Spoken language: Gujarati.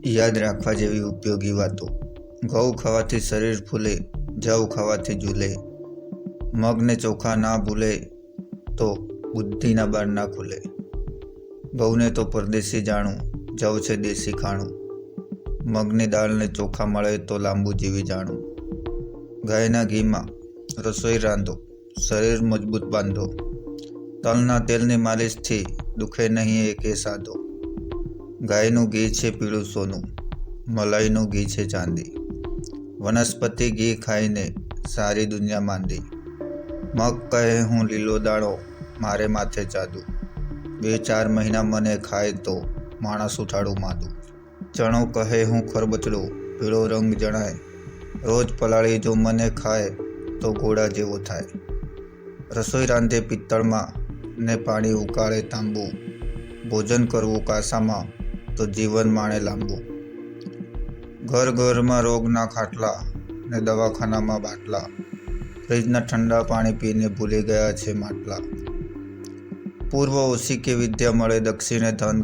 યાદ રાખવા જેવી ઉપયોગી વાતો. ઘઉં ખાવાથી શરીર ફૂલે, જવ ખાવાથી ઝૂલે. મગને ચોખા ના ભૂલે તો બુદ્ધિના બાર ના ખુલે. ઘઉંને તો પરદેશી જાણું, જવ છે દેશી ખાણું. મગની દાળને ચોખા મળે તો લાંબુ જીવી જાણું. ગાયના ઘીમાં રસોઈ રાંધો, શરીર મજબૂત બાંધો. તલના તેલની માલિશથી દુખે નહીં એકે સાધો. ગાયનું ઘી છે પીળું સોનું, મલાઈનું ઘી છે ચાંદી. વનસ્પતિ ઘી ખાઈને સારી દુનિયા માંદી. મગ કહે હું લીલો દાણો, મારે માથે ચાદું. 2-4 મહિના મને ખાય તો માણસ ઉઠાડું માદું. ચણો કહે હું ખરબચડો, પીળો રંગ જણાય. રોજ પલાળી જો મને ખાય તો ઘોડા જેવો થાય. રસોઈ રાંધે પિત્તળમાં ને પાણી ઉકાળે તાંબુ. ભોજન કરવું કાસામાં તો જીવન માણે લાંબુ. ઘર ઘરમાં રોગના ખાટલા ને દવાખાનામાં બાટલા. ફ્રીજના ઠંડા પાણી પીને ભૂલી ગયા છે માટલા. પૂર્વ ઓછી કે વિદ્યા મળે, દક્ષિણે ધન